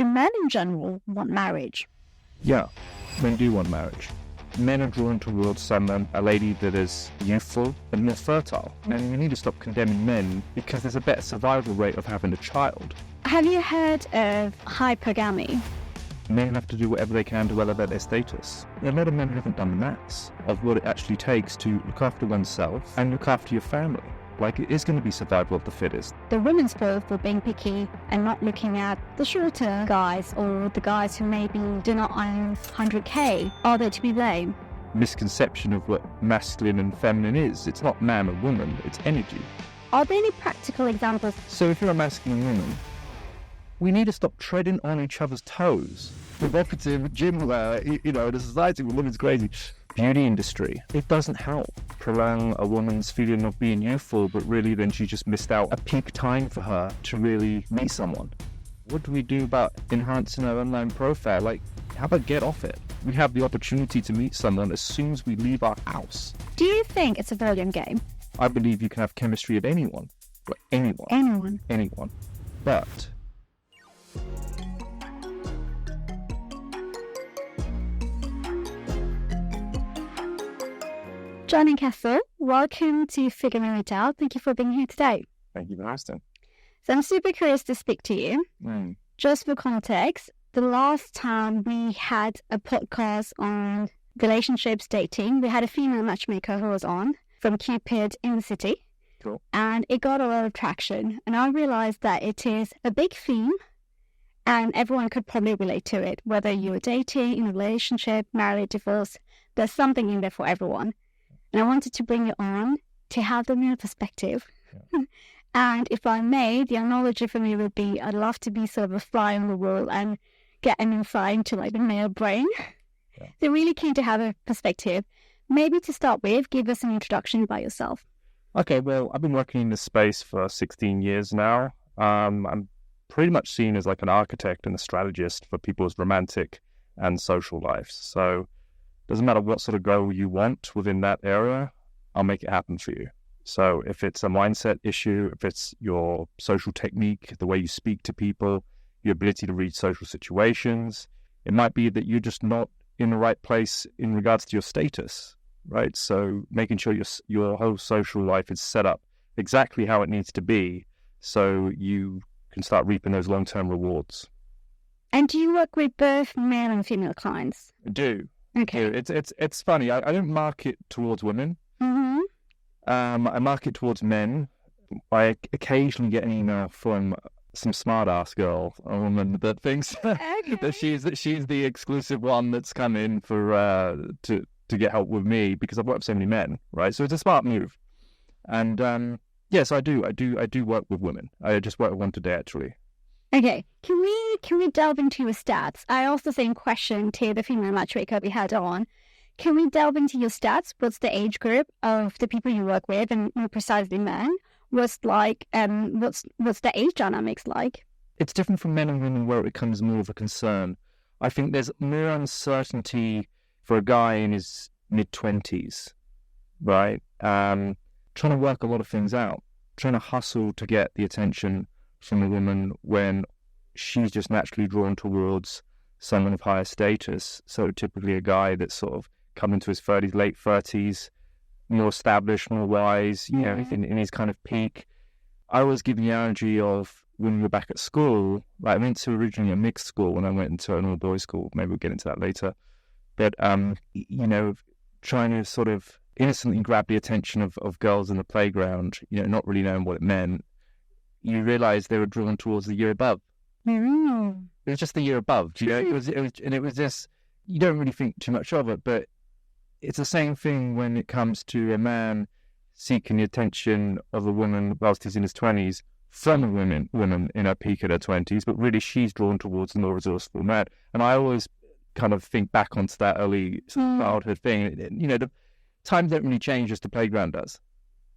do men in general want marriage? Yeah, men do want marriage. Men are drawn towards someone, a lady that is youthful and more fertile. And we need to stop condemning men because there's a better survival rate of having a child. Have you heard of hypergamy? Men have to do whatever they can to elevate their status. A lot of men haven't done the maths of what it actually takes to look after oneself and look after your family. Like, it is going to be survival of the fittest. The women's fault for being picky and not looking at the shorter guys or the guys who maybe do not earn 100k. Are they to be blamed? Misconception of what masculine and feminine is. It's not man or woman, it's energy. Are there any practical examples? So if you're a masculine woman, we need to stop treading on each other's toes. Provocative gym wear, the society where women's crazy. Beauty industry, it doesn't help prolong a woman's feeling of being youthful, but really then she just missed out a peak time for her to really meet someone. What do we do about enhancing our online profile? Like, how about get off it? We have the opportunity to meet someone as soon as we leave our house. Do you think it's a volume game? I believe you can have chemistry with anyone. Like anyone. Anyone. But John and Cassell, welcome to Figuring It Out. Thank you for being here today. thank you for asking. So I'm super curious to speak to you. Just for context, the last time we had a podcast on relationships, dating, we had a female matchmaker who was on from Cupid in the city. Cool. And it got a lot of traction. And I realized that it is a big theme and everyone could probably relate to it. Whether you're dating, in a relationship, married, divorced, there's something in there for everyone. And I wanted to bring it on to have the male perspective. Yeah. And if I may, the analogy for me would be I'd love to be sort of a fly on the wall and get an insight into like the male brain. Yeah. So really keen to have a perspective. Maybe to start with, give us an introduction by yourself. Okay, well, I've been working in this space for 16 years now. I'm pretty much seen as like an architect and a strategist for people's romantic and social lives. So doesn't matter what sort of goal you want within that area, I'll make it happen for you. So if it's a mindset issue, if it's your social technique, the way you speak to people, your ability to read social situations, it might be that you're just not in the right place in regards to your status, right? So making sure your whole social life is set up exactly how it needs to be so you can start reaping those long-term rewards. And do you work with both male and female clients? I do. Okay. It's funny. I don't market towards women. Mm-hmm. I market towards men. I occasionally get an email from some smart-ass girl, a woman that thinks that she's the exclusive one that's come in for to get help with me because I've worked with so many men, right? So it's a smart move. And yes, I do work with women. I just work with one today, actually. Okay, can we delve into your stats? I asked the same question to the female matchmaker we had on. Can we delve into your stats? What's the age group of the people you work with, and more precisely men? What's the age dynamics like? It's different from men and women where it becomes more of a concern. I think there's more uncertainty for a guy in his mid-20s, right? Trying to work a lot of things out, trying to hustle to get the attention from a woman when she's just naturally drawn towards someone of higher status. So typically a guy that's sort of come into his 30s, late 30s, more established, more wise, in his kind of peak. I always give the analogy of when we were back at school, like I went to originally a mixed school when I went into an all-boys school. Maybe we'll get into that later. But, trying to sort of innocently grab the attention of girls in the playground, not really knowing what it meant, you realise they were drawn towards the year above. Mm. It was just the year above, it was just, you don't really think too much of it, but it's the same thing when it comes to a man seeking the attention of a woman whilst he's in his 20s from a woman in her peak at her 20s, but really she's drawn towards the more resourceful man. And I always kind of think back onto that early childhood thing. The times don't really change as the playground does.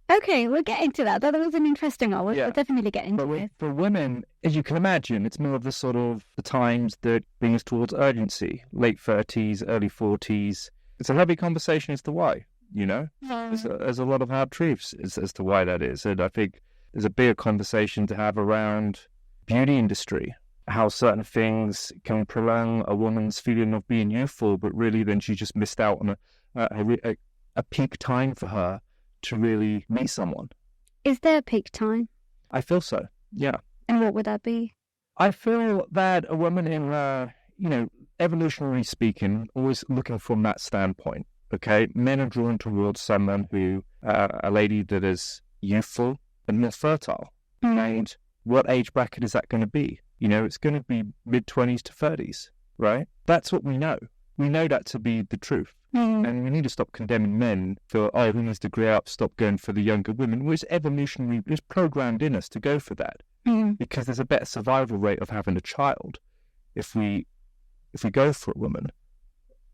Okay, we'll get into that. That was an interesting one. We'll definitely get into it. For women, as you can imagine, it's more of the times that bring us towards urgency. Late 30s, early 40s. It's a heavy conversation as to why, There's a lot of hard truths as to why that is. And I think there's a bigger conversation to have around beauty industry. how certain things can prolong a woman's feeling of being youthful, but really then she just missed out on a peak time for her to really meet someone. Is there a peak time? I feel so, yeah. And what would that be? I feel that a woman in, evolutionarily speaking, always looking from that standpoint, okay? Men are drawn towards someone who, a lady that is youthful and more fertile. And what age bracket is that going to be? It's going to be mid-20s to 30s, right? That's what we know. We know that to be the truth. And we need to stop condemning men for, we need to grow up, stop going for the younger women, which evolutionary is programmed in us to go for that. Because there's a better survival rate of having a child if we go for a woman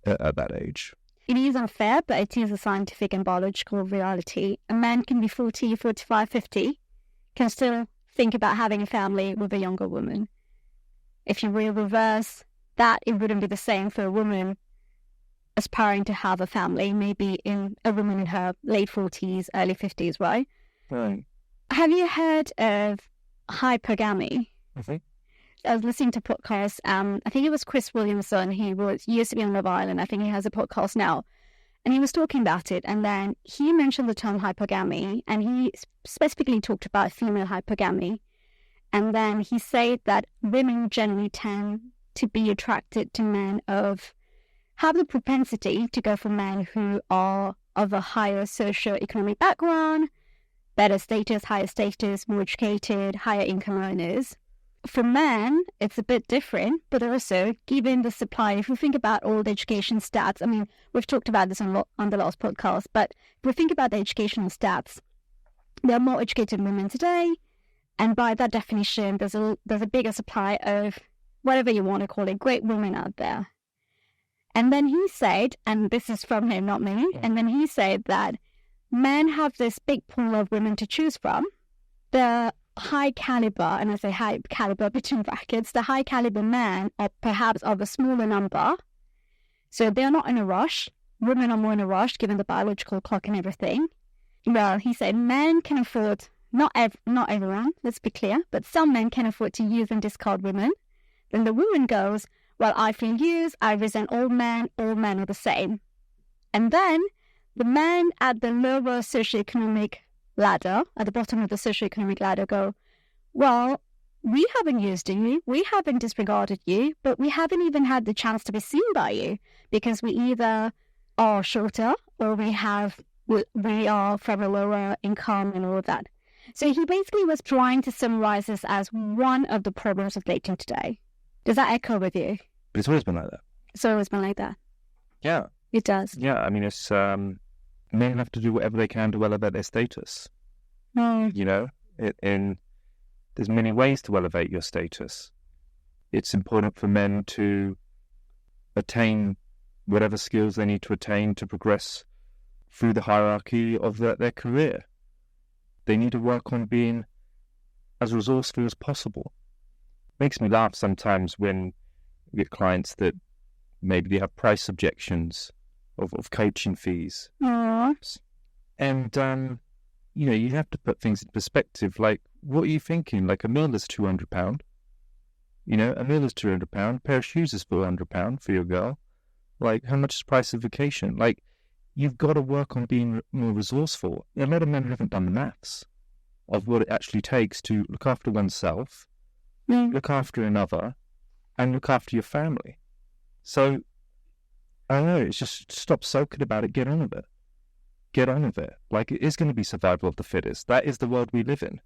at that age. It is unfair, but it is a scientific and biological reality. A man can be 40, 45, 50, can still think about having a family with a younger woman. If you will reverse that, it wouldn't be the same for a woman aspiring to have a family, maybe in a woman in her late 40s, early 50s, right? Right. Have you heard of hypergamy? Mm-hmm. I was listening to podcasts. I think it was Chris Williamson. He used to be on Love Island. I think he has a podcast now. And he was talking about it. And then he mentioned the term hypergamy. And he specifically talked about female hypergamy. And then he said that women generally tend to be attracted to men have the propensity to go for men who are of a higher socio-economic background, better status, higher status, more educated, higher income earners. For men, it's a bit different, but also given the supply, if we think about all the education stats, I mean, we've talked about this on the last podcast, but if we think about the educational stats, there are more educated women today, and by that definition, there's a bigger supply of whatever you want to call it, great women out there. And then he said, and this is from him, not me, and then he said that men have this big pool of women to choose from. The high caliber, and I say high caliber between brackets, the high caliber men are perhaps of a smaller number. So they're not in a rush. Women are more in a rush given the biological clock and everything. Well, he said men can afford, not everyone, let's be clear, but some men can afford to use and discard women. Then the woman goes, well, I feel used, I resent all men are the same. And then the men at the lower socioeconomic ladder, at the bottom of the socioeconomic ladder go, well, we haven't used you, we haven't disregarded you, but we haven't even had the chance to be seen by you because we either are shorter or we are from a lower income and all of that. So he basically was trying to summarize this as one of the problems of dating today. Does that echo with you? But it's always been like that. It's always been like that. Yeah. It does. Yeah, I mean, it's men have to do whatever they can to elevate their status. And there's many ways to elevate your status. It's important for men to attain whatever skills they need to attain to progress through the hierarchy of their career. They need to work on being as resourceful as possible. Makes me laugh sometimes when we get clients that maybe they have price objections of coaching fees. Aww. And, you have to put things in perspective. Like, what are you thinking? Like, a meal is £200. A meal is £200. A pair of shoes is £400 for your girl. Like, how much is the price of vacation? Like, you've got to work on being more resourceful. A lot of men haven't done the maths of what it actually takes to look after oneself, look after another, and look after your family. So, I don't know, it's just stop soaking about it, get on with it. Get on with it. Like, it is going to be survival of the fittest. That is the world we live in.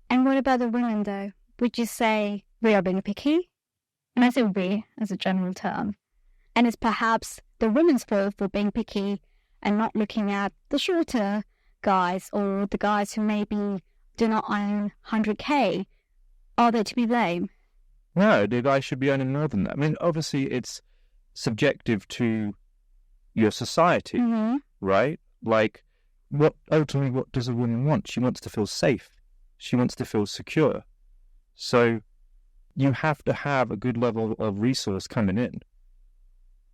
And what about the women, though? Would you say we are being picky? And I say we as a general term. And it's perhaps the women's fault for being picky and not looking at the shorter guys or the guys who maybe do not earn 100K. Are they to be blamed? No, the guy should be earning more than that. I mean, obviously, it's subjective to your society, right? Like, ultimately, what does a woman want? She wants to feel safe. She wants to feel secure. So you have to have a good level of resource coming in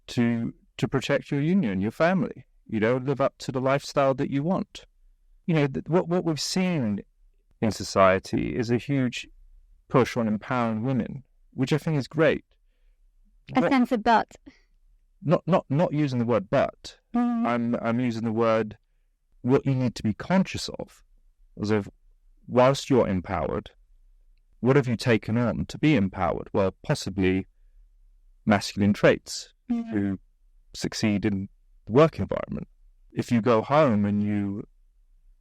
to protect your union, your family, live up to the lifestyle that you want. What we've seen in society is a huge push on empowering women, which I think is great. A sense of but. Not using the word but. I'm using the word what you need to be conscious of. As if whilst you're empowered, what have you taken on to be empowered? Well, possibly masculine traits who succeed in the work environment. If you go home and you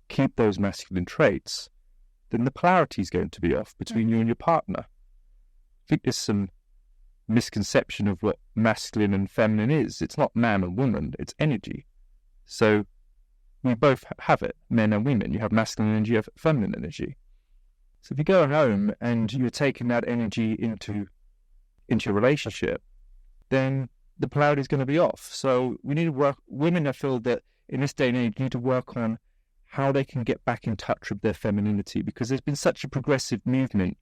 keep those masculine traits, then the polarity is going to be off between you and your partner. I think there's some misconception of what masculine and feminine is. It's not man and woman, it's energy. So we both have it, men and women. You have masculine energy, you have feminine energy. So if you go home and you're taking that energy into your relationship, then the polarity is going to be off. So we need to work, women, I feel that in this day and age, need to work on how they can get back in touch with their femininity, because there's been such a progressive movement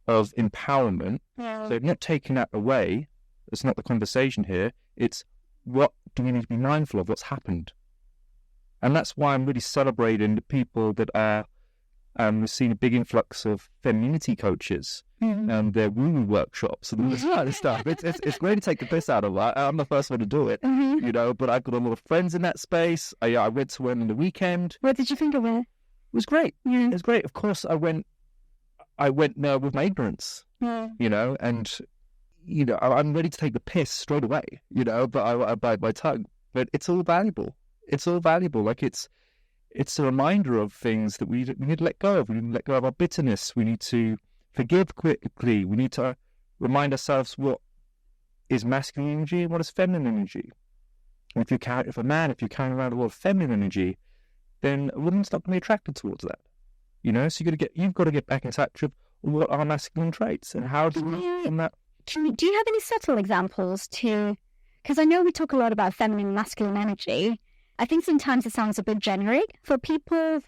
of empowerment. So they've not taken that away. It's not the conversation here. It's what do we need to be mindful of what's happened. And that's why I'm really celebrating the people that are, we've seen a big influx of femininity coaches and their woo-woo workshops and all this kind of stuff. It's great to take the piss out of that. I'm the first one to do it, but I've got a lot of friends in that space. I went to one on the weekend. What did you think of it? It was great. It was great. Of course, I went there with my ignorance, and, I'm ready to take the piss straight away, but I bide my tongue. But it's all valuable. It's all valuable. Like it's a reminder of things that we need to let go of. We need to let go of our bitterness. We need to forgive quickly. We need to remind ourselves what is masculine energy and what is feminine energy. And if you're carrying around a lot of feminine energy, then a woman's not going to be attracted towards that. So you've got to get back in touch with what are masculine traits and how do we from that. Do you have any subtle examples because I know we talk a lot about feminine and masculine energy. I think sometimes it sounds a bit generic for people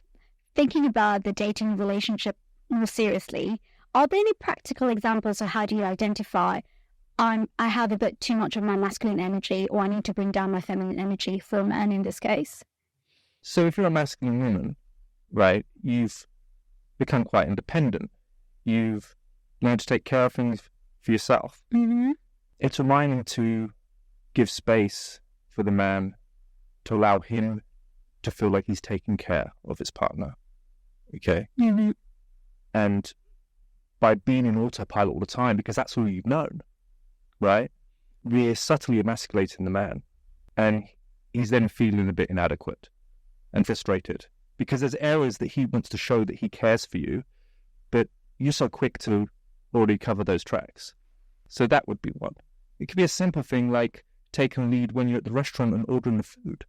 thinking about the dating relationship more seriously. Are there any practical examples of how do you identify I have a bit too much of my masculine energy, or I need to bring down my feminine energy for a man in this case? So if you're a masculine woman, right, you've become quite independent. You've learned to take care of things for yourself. It's reminding to give space for the man to allow him to feel like he's taking care of his partner. Okay? And by being in autopilot all the time, because that's all you've known, right? We're subtly emasculating the man. And he's then feeling a bit inadequate and frustrated because there's areas that he wants to show that he cares for you, but you're so quick to already cover those tracks. So that would be one. It could be a simple thing like taking lead when you're at the restaurant and ordering the food.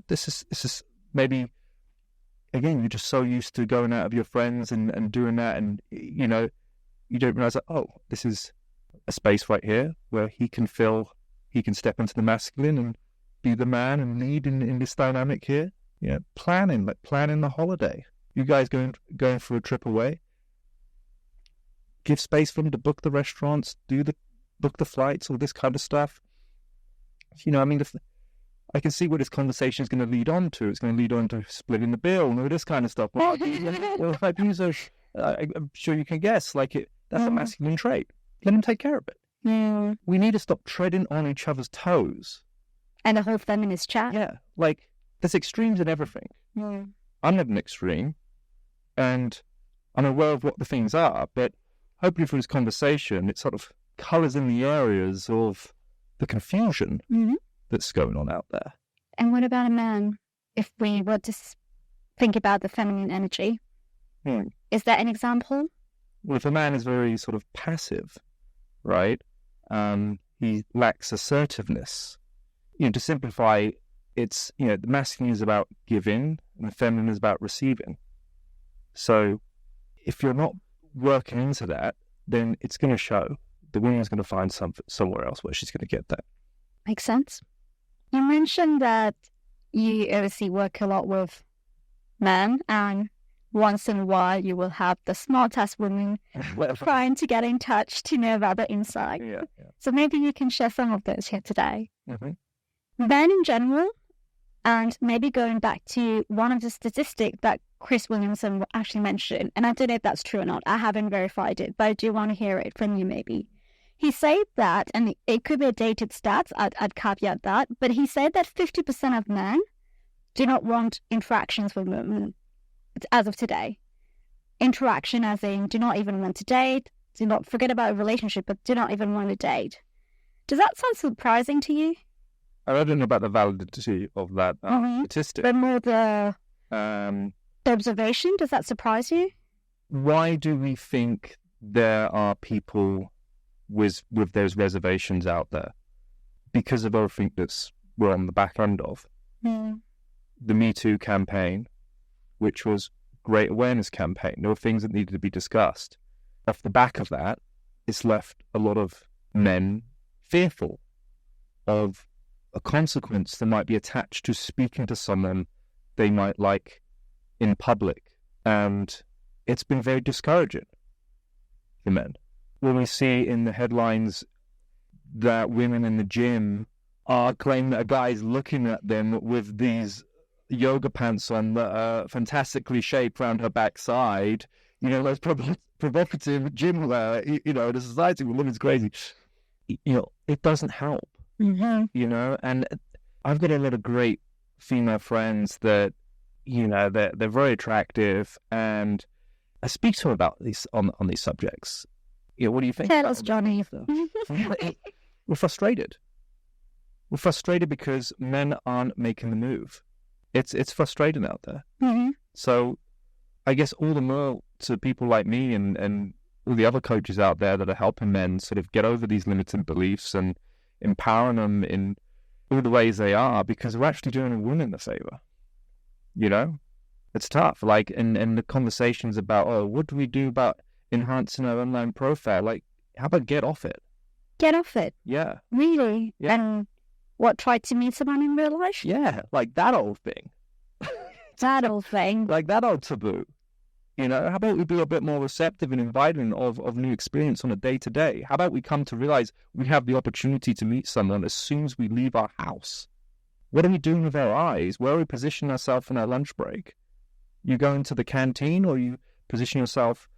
This is maybe, again, you're just so used to going out with your friends and doing that, and you don't realize that, this is a space right here where he can step into the masculine and be the man and lead in this dynamic here. Planning the holiday. You guys going for a trip away, give space for him to book the restaurants, book the flights, all this kind of stuff. I can see what this conversation is going to lead on to. It's going to lead on to splitting the bill and all this kind of stuff. I'm sure you can guess. That's a masculine trait. Let him take care of it. We need to stop treading on each other's toes. And the whole feminist chat. Yeah, there's extremes in everything. I'm not an extreme, and I'm aware of what the things are, but hopefully through this conversation, it sort of colours in the areas of the confusion that's going on out there. And what about a man? If we were to think about the feminine energy, is there an example? Well, if a man is very sort of passive, right, he lacks assertiveness. To simplify, it's, the masculine is about giving and the feminine is about receiving. So if you're not working into that, then it's going to show. The woman's going to find somewhere else where she's going to get that. Makes sense. You mentioned that you obviously work a lot with men, and once in a while you will have the smart-ass women trying to get in touch to know about the insight. So maybe you can share some of those here today. Men in general, And maybe going back to one of the statistics that Chris Williamson actually mentioned, and I don't know if that's true or not, I haven't verified it, but I do want to hear it from you maybe. He said that, and it could be a dated stat, I'd caveat that, but he said that 50% of men do not want interactions with women as of today. Interaction as in do not even want to date, do not forget about a relationship, but do not even want to date. Does that sound surprising to you? I don't know about the validity of that statistic. But more the observation, does that surprise you? Why do we think there are people with those reservations out there? Because of everything we're on the back end of. The Me Too campaign, which was a great awareness campaign. There were things that needed to be discussed. Off the back of that, it's left a lot of men fearful of a consequence that might be attached to speaking to someone they might like in public. And it's been very discouraging for men. When we see in the headlines that women in the gym are claiming that a guy is looking at them with these yoga pants on that are fantastically shaped around her backside, those provocative gym wear, the society we live is crazy. It doesn't help. And I've got a lot of great female friends that, they're very attractive, and I speak to them about these on these subjects. What do you think? Tell us, Johnny. We're frustrated. We're frustrated because men aren't making the move. It's frustrating out there. So I guess all the more to people like me and all the other coaches out there that are helping men sort of get over these limiting beliefs and empowering them in all the ways they are, because we're actually doing a woman a favor. It's tough. Like, and the conversations about, what do we do about enhancing our online profile? Like, how about get off it? Get off it? Yeah. Really? Yeah. And what, try to meet someone in real life? Yeah, like that old thing. That old thing. Like that old taboo. How about we be a bit more receptive and inviting of new experience on a day-to-day? How about we come to realize we have the opportunity to meet someone as soon as we leave our house? What are we doing with our eyes? Where are we positioning ourselves in our lunch break? You go into the canteen, or you position yourself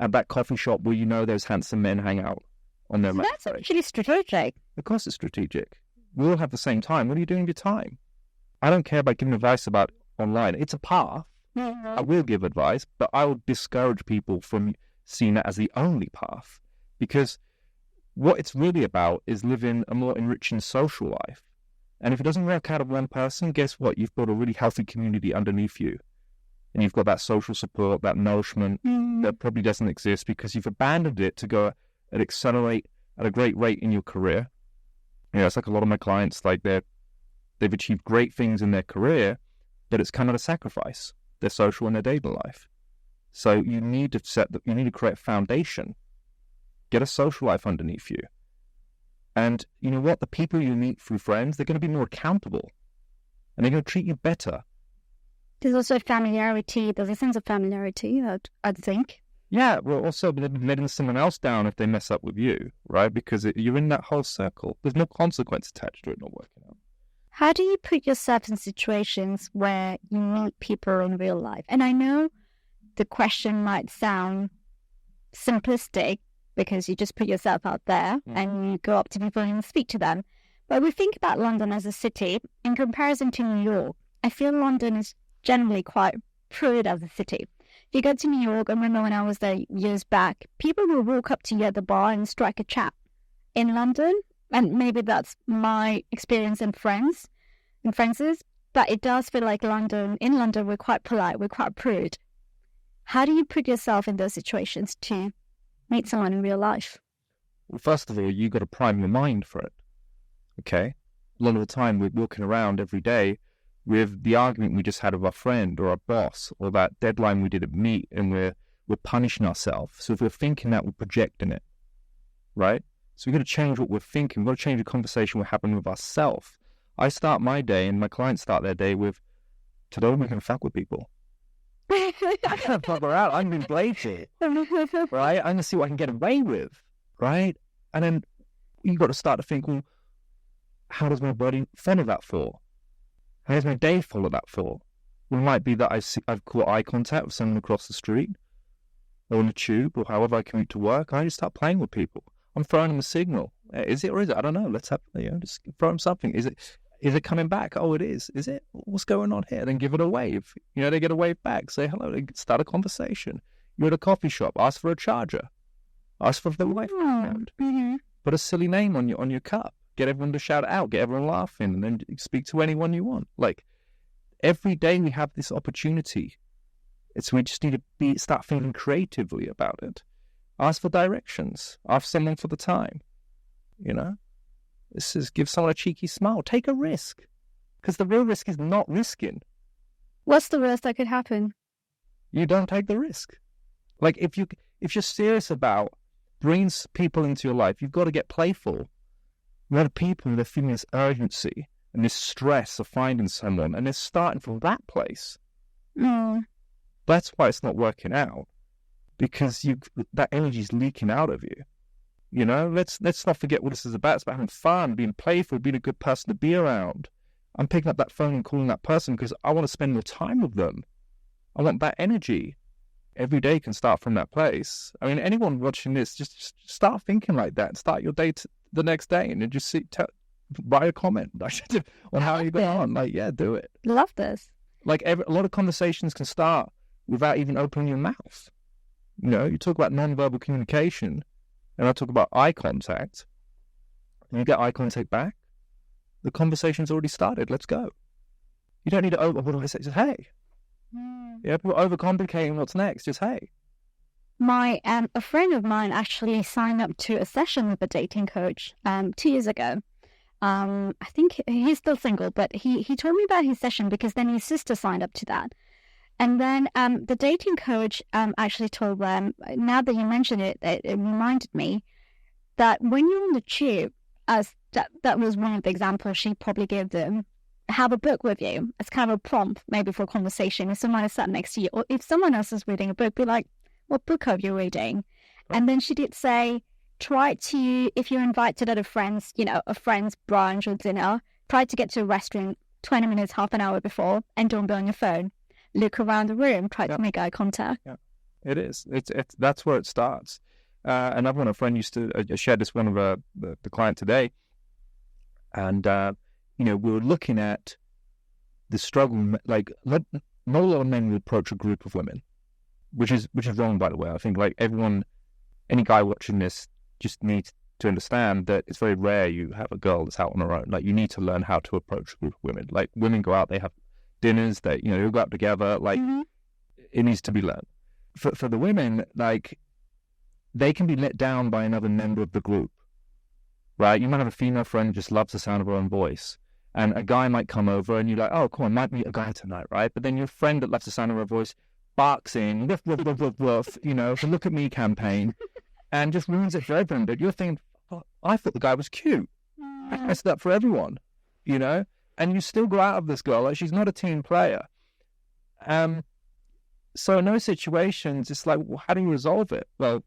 at that coffee shop where those handsome men hang out on their lunch break? That's actually strategic. Of course it's strategic. We all have the same time. What are you doing with your time? I don't care about giving advice about online. It's a path. I will give advice, but I will discourage people from seeing that as the only path, because what it's really about is living a more enriching social life. And if it doesn't work out of one person, guess what? You've got a really healthy community underneath you. And you've got that social support, that nourishment that probably doesn't exist because you've abandoned it to go and accelerate at a great rate in your career. It's like a lot of my clients, like they've achieved great things in their career, but it's kind of a sacrifice, their social and their daily life. So you need to create a foundation, get a social life underneath you. And you know what? The people you meet through friends, they're going to be more accountable and they're going to treat you better. There's also familiarity. There's a sense of familiarity, I'd think. Yeah, well, also letting someone else down if they mess up with you, right? Because you're in that whole circle. There's no consequence attached to it not working out. How do you put yourself in situations where you meet people in real life? And I know the question might sound simplistic because you just put yourself out there and you go up to people and speak to them. But we think about London as a city in comparison to New York. I feel London is generally quite prude as a city. If you go to New York, I remember when I was there years back, people will walk up to you at the bar and strike a chat. In London, and maybe that's my experience in friends, but it does feel like in London, we're quite polite, we're quite prude. How do you put yourself in those situations to meet someone in real life? Well, first of all, you got to prime your mind for it. Okay? A lot of the time, we're walking around every day with the argument we just had with our friend or our boss or that deadline we didn't meet, and we're punishing ourselves. So if we're thinking that, we're projecting it, right? So we've got to change what we're thinking. We've got to change the conversation we're having with ourselves. I start my day, and my clients start their day with, today we're going to fuck with people. I'm going to fuck her out. I'm being blatant, right? I'm going to see what I can get away with, right? And then you've got to start to think, well, how does my body follow that for? How's my day full of that thought? Well, it might be that I've caught eye contact with someone across the street or on the tube or however I commute to work. I just start playing with people. I'm throwing them a signal. Is it or is it? I don't know. Let's have, just throw them something. Is it coming back? Oh, it is. Is it? What's going on here? Then give it a wave. They get a wave back. Say hello. They start a conversation. You're at a coffee shop. Ask for a charger. Ask for the Wi-Fi code. Mm-hmm. Put a silly name on your cup. Get everyone to shout it out. Get everyone laughing, and then speak to anyone you want. Like every day we have this opportunity. We just need to start thinking creatively about it. Ask for directions. Ask someone for the time. This is give someone a cheeky smile. Take a risk, because the real risk is not risking. What's the worst that could happen? You don't take the risk. Like if you're serious about bringing people into your life, you've got to get playful. You have people that are feeling this urgency and this stress of finding someone, and they're starting from that place. Mm. That's why it's not working out, because that energy is leaking out of you. Let's not forget what this is about. It's about having fun, being playful, being a good person to be around. I'm picking up that phone and calling that person because I want to spend more time with them. I want that energy. Every day can start from that place. I mean, anyone watching this, just start thinking like that. Start your day the next day, and then just write a comment on how you got on. Like, yeah, do it. Love this. Like a lot of conversations can start without even opening your mouth. You talk about non-verbal communication, and I talk about eye contact. And you get eye contact back, the conversation's already started. Let's go. You don't need to what do I say? Just hey. Yeah, people are overcomplicating what's next. Just hey. A friend of mine actually signed up to a session with a dating coach 2 years ago. I think he's still single, but he told me about his session because then his sister signed up to that. And then the dating coach actually told them, now that you mentioned it, it reminded me that when you're on the tube, as that was one of the examples she probably gave them, have a book with you as kind of a prompt, maybe for a conversation. If someone is sat next to you, or if someone else is reading a book, be like, what book are you reading? And then she did say, try to, if you're invited at a friend's brunch or dinner, try to get to a restaurant 20 minutes, half an hour before, and don't be on your phone. Look around the room, try to make eye contact. Yeah, it is. That's where it starts. Another one, a friend used to share this one of the client today, and we were looking at the struggle. Like, not a lot of men will approach a group of women, which is wrong, by the way. I think like any guy watching this just needs to understand that it's very rare you have a girl that's out on her own. Like, you need to learn how to approach a group of women. Like, women go out, they have dinners, that they'll go out together. Like, it needs to be learned. For the women, like, they can be let down by another member of the group, right? You might have a female friend who just loves the sound of her own voice, and a guy might come over and you're like, oh, cool, I might meet a guy tonight, right? But then your friend that loves the sound of her voice barks in, woof, woof, woof, woof, woof, the look at me campaign, and just ruins it for everyone. But you're thinking, oh, I thought the guy was cute. I messed it up for everyone, and you still go out of this girl like she's not a team player. So in those situations, it's like, well, how do you resolve it? Well,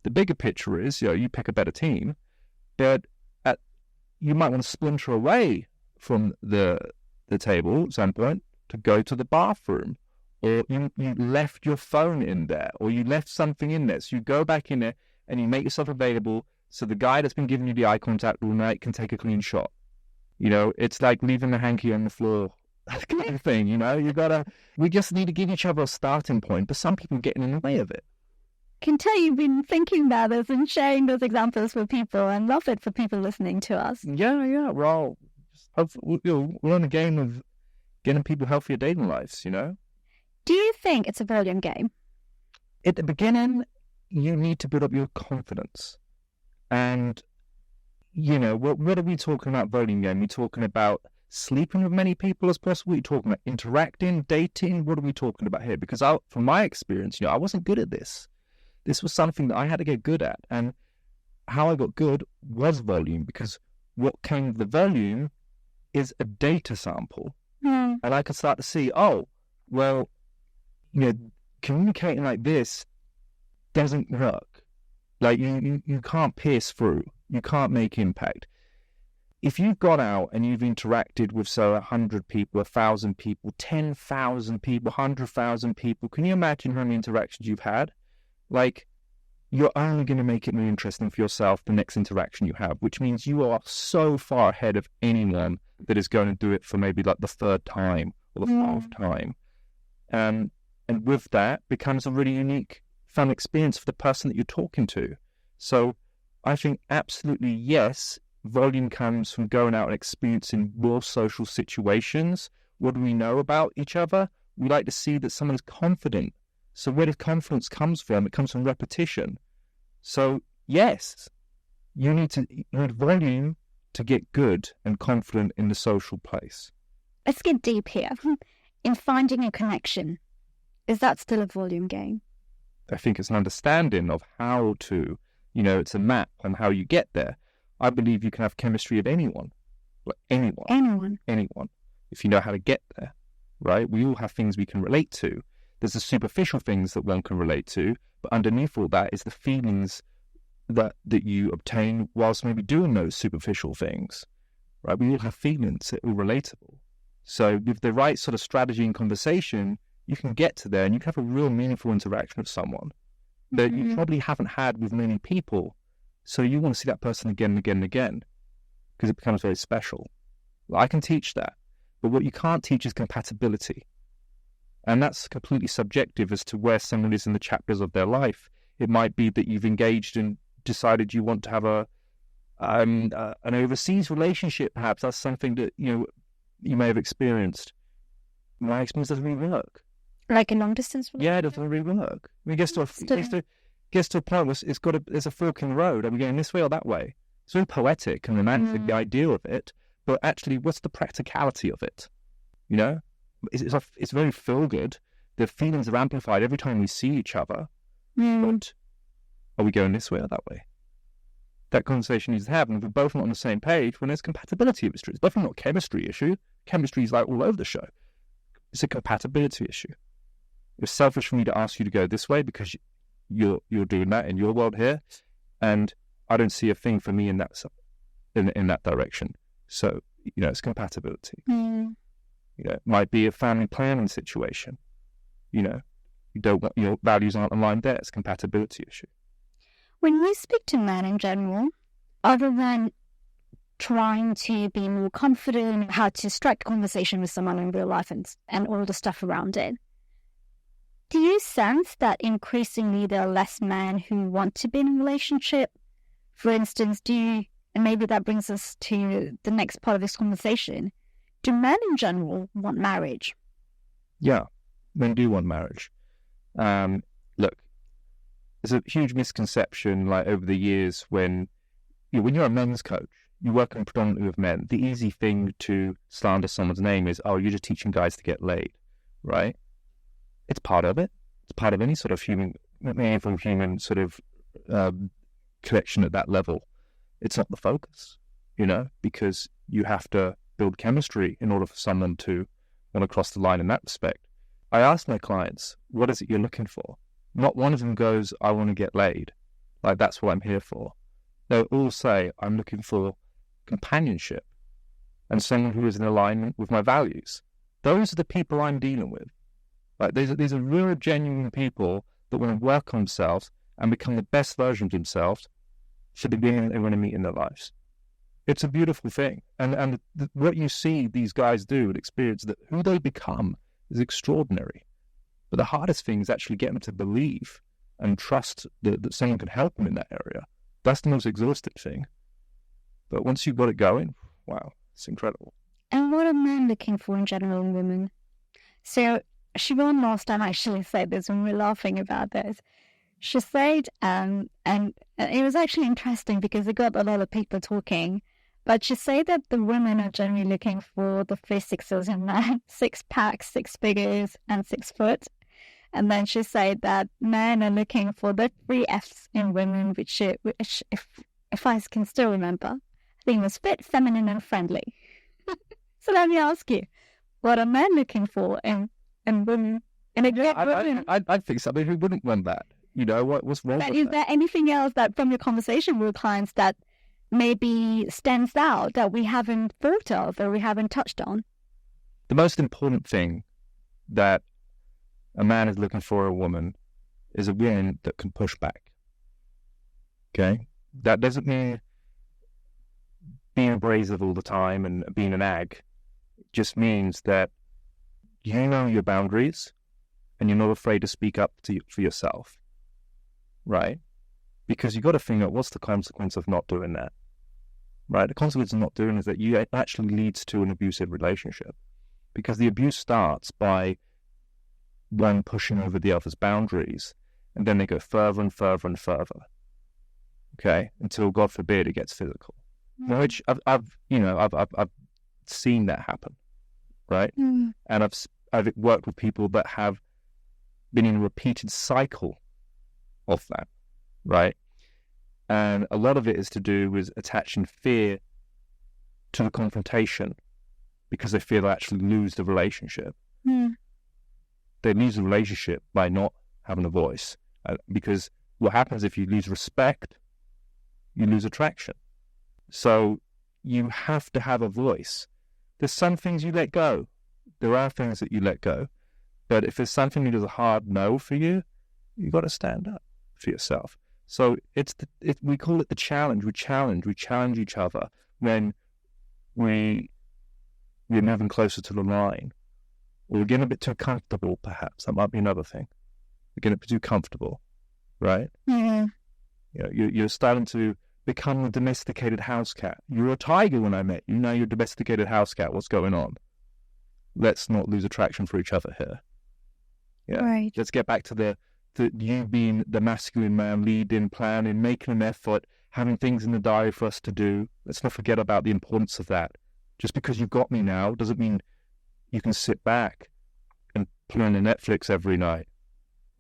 the bigger picture is, you pick a better team, but you might want to splinter away from the table at some point to go to the bathroom, or you left your phone in there, or you left something in there. So you go back in there and you make yourself available so the guy that's been giving you the eye contact all night can take a clean shot. It's like leaving the hanky on the floor, that kind of thing, we just need to give each other a starting point, but some people are getting in the way of it. Can tell you've been thinking about this and sharing those examples with people, and love it for people listening to us. Yeah. We're on a game of getting people healthier dating lives, Do you think it's a volume game? At the beginning, you need to build up your confidence. And, what are we talking about volume game? We're talking about sleeping with many people as possible? We're talking about interacting, dating? What are we talking about here? Because from my experience, I wasn't good at this. This was something that I had to get good at. And how I got good was volume, because what came with the volume is a data sample. And I could start to see, oh, well, communicating like this doesn't work. Like, you can't pierce through. You can't make impact. if you've gone out and you've interacted with, so 100 people, 1,000 people, 10,000 people, 100,000 people, can you imagine how many interactions you've had? Like, you're only going to make it more interesting for yourself the next interaction you have, which means you are so far ahead of anyone that is going to do it for maybe like the third time or the fourth time. And with that becomes a really unique, fun experience for the person that you're talking to. So I think absolutely yes, volume comes from going out and experiencing real social situations. What do we know about each other? We like to see that someone is confident. So where does confidence comes from? It comes from repetition. So yes, you need volume to get good and confident in the social place. Let's get deep here. In finding a connection, is that still a volume game? I think it's an understanding of how to, it's a map on how you get there. I believe you can have chemistry with anyone, like anyone, if you know how to get there, right? We all have things we can relate to. There's the superficial things that one can relate to, but underneath all that is the feelings that you obtain whilst maybe doing those superficial things, right? We all have feelings that are all relatable. So with the right sort of strategy and conversation, you can get to there and you can have a real meaningful interaction with someone that you probably haven't had with many people. So you want to see that person again and again and again because it becomes very special. Well, I can teach that, but what you can't teach is compatibility. And that's completely subjective as to where someone is in the chapters of their life. It might be that you've engaged and decided you want to have an overseas relationship, perhaps. That's something that, you may have experienced. My experience doesn't really work. Like a long distance relationship? Yeah, it doesn't really work. I mean, it gets to a point where there's a fork in the road. Are we going this way or that way? It's very poetic and romantic, the idea of it, but actually, what's the practicality of it? It's very feel-good. The feelings are amplified every time we see each other. But are we going this way or that way? That conversation needs to happen. If we're both not on the same page, when there's compatibility issue. It's definitely not a chemistry issue. Chemistry is like all over the show. It's a compatibility issue. It's selfish for me to ask you to go this way because you're doing that in your world here, and I don't see a thing for me in that direction. So it's compatibility. It might be a family planning situation. You don't want, your values aren't aligned there. It's a compatibility issue. When you speak to men in general, other than trying to be more confident, how to strike a conversation with someone in real life and all the stuff around it, do you sense that increasingly there are less men who want to be in a relationship? For instance, and maybe that brings us to the next part of this conversation, do men in general want marriage? Yeah, men do want marriage. Look, there's a huge misconception over the years when you're a men's coach, you're working predominantly with men. The easy thing to slander someone's name is, oh, you're just teaching guys to get laid, right? It's part of it. It's part of any sort of meaningful human sort of connection at that level. It's not the focus, because you have to build chemistry in order for someone to want to cross the line in that respect. I ask my clients, what is it you're looking for? Not one of them goes, I want to get laid. That's what I'm here for. They'll all say, I'm looking for companionship and someone who is in alignment with my values. Those are the people I'm dealing with. These are real, genuine people that want to work on themselves and become the best version of themselves for the being they want to meet in their lives. It's a beautiful thing. And what you see these guys do and experience, that who they become is extraordinary. But the hardest thing is actually getting them to believe and trust that someone can help them in that area. That's the most exhausting thing. But once you've got it going, wow, it's incredible. And what are men looking for in general in women? So Siobhan last time actually said this when we were laughing about this. She said, and it was actually interesting because it got a lot of people talking, but she said that the women are generally looking for the three sixes in men, 6 packs, 6 figures, and 6 foot. And then she said that men are looking for the 3 Fs in women, which if I can still remember, I think it was fit, feminine, and friendly. So let me ask you, what are men looking for in women? In a good woman? I'd think somebody who wouldn't want that. What's wrong with that? Is there anything else that from your conversation with clients that maybe stands out that we haven't thought of or we haven't touched on? The most important thing that a man is looking for a woman is a woman that can push back. Okay? That doesn't mean being abrasive all the time and being an ag. It just means that you know your boundaries and you're not afraid to speak up for yourself, right? Because you've got to think out what's the consequence of not doing that, right? The consequence of not doing is that it actually leads to an abusive relationship, because the abuse starts by one pushing over the other's boundaries, and then they go further and further and further, okay, until, God forbid, it gets physical. Mm. Which I've seen that happen, right? Mm. And I've worked with people that have been in a repeated cycle of that, right? And a lot of it is to do with attaching fear to the confrontation because they fear they'll actually lose the relationship. Mm. They lose the relationship by not having a voice, because what happens if you lose respect, you lose attraction. So you have to have a voice. There's some things you let go. There are things that you let go. But if there's something that is a hard no for you, you've got to stand up for yourself. So we call it the challenge. We challenge each other when we're moving closer to the line. Or we're getting a bit too comfortable, perhaps. That might be another thing. We're getting a bit too comfortable, right? Mm. You know, you're starting to become a domesticated house cat. You were a tiger when I met you. Now you're a domesticated house cat. What's going on? Let's not lose attraction for each other here. Yeah. Right. Let's get back to the you being the masculine man, leading, planning, making an effort, having things in the diary for us to do. Let's not forget about the importance of that. Just because you've got me now doesn't mean you can sit back and put on the Netflix every night.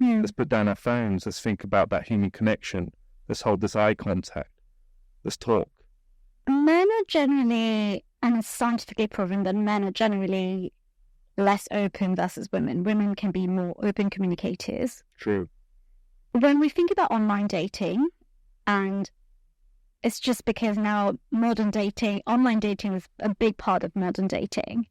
Mm. Let's put down our phones. Let's think about that human connection. Let's hold this eye contact. Let's talk. Men are generally, and it's scientifically proven that men are generally less open versus women. Women can be more open communicators. True. When we think about online dating, and it's just because now online dating is a big part of modern dating.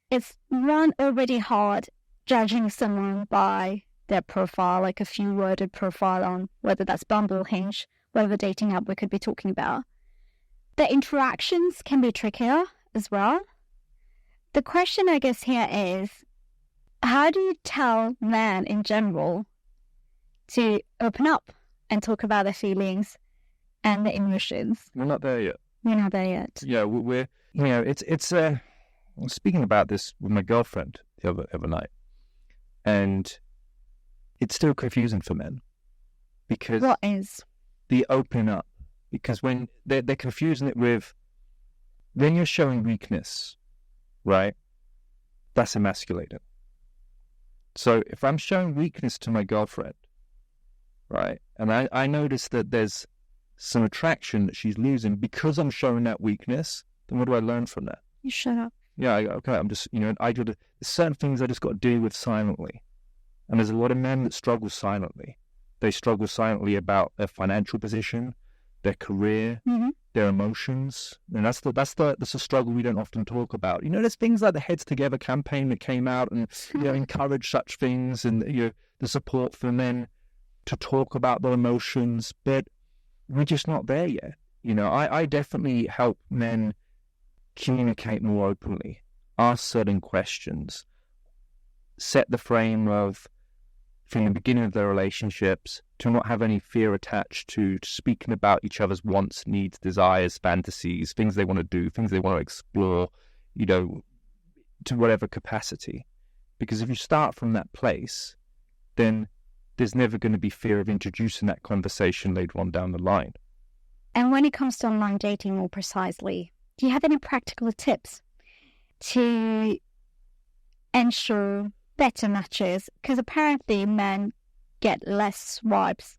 It's already hard judging someone by their profile, like a few worded profile on whether that's Bumble, Hinge, whatever dating app we could be talking about. The interactions can be trickier as well. The question, I guess, here is, how do you tell men in general to open up and talk about their feelings and their emotions? We're not there yet. We're not there yet. Yeah, it's I was speaking about this with my girlfriend the other night, and it's still confusing for men because What is? the open up, because when they're confusing it with, when you're showing weakness, right? That's emasculating. So if I'm showing weakness to my girlfriend, right, and I notice that there's some attraction that she's losing because I'm showing that weakness, then what do I learn from that? You shut up. Yeah, okay, I'm just, there's certain things I just got to deal with silently. And there's a lot of men that struggle silently. They struggle silently about their financial position, their career, Mm-hmm. their emotions. And that's a struggle we don't often talk about. There's things like the Heads Together campaign that came out and, encourage such things, and, the support for men to talk about their emotions, but we're just not there yet. I definitely help men communicate more openly, ask certain questions, set the frame of, from the beginning of their relationships, to not have any fear attached to speaking about each other's wants, needs, desires, fantasies, things they want to do, things they want to explore, to whatever capacity. Because if you start from that place, then there's never going to be fear of introducing that conversation later on down the line. And when it comes to online dating more precisely, do you have any practical tips to ensure better matches? Because apparently men get less swipes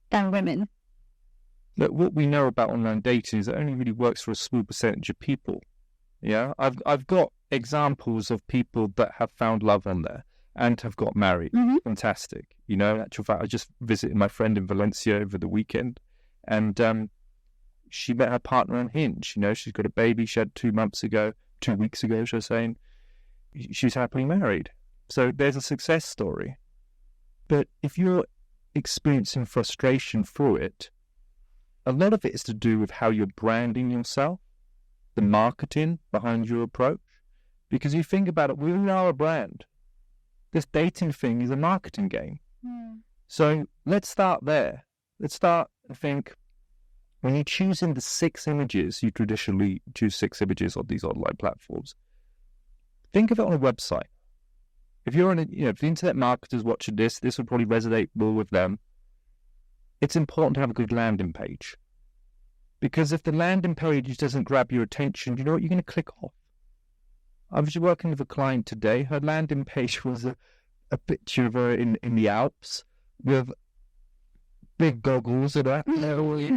than women. Look, what we know about online dating is it only really works for a small percentage of people. Yeah, I've got examples of people that have found love on there and have got married. Mm-hmm. Fantastic. In actual fact, I just visited my friend in Valencia over the weekend, and she met her partner on Hinge. She's got a baby she had 2 weeks ago, she was saying. She's happily married. So there's a success story. But if you're experiencing frustration through it, a lot of it is to do with how you're branding yourself, the marketing behind your approach. Because you think about it, we are a brand. This dating thing is a marketing game. So let's start there. Let's start and think, when you're choosing the 6 images, you traditionally choose 6 images on these online platforms. Think of it on a website. If you're if the internet marketers watching this would probably resonate more with them. It's important to have a good landing page. Because if the landing page just doesn't grab your attention, you know what, you're going to click off. I was working with a client today. Her landing page was a picture of her in the Alps with big goggles and a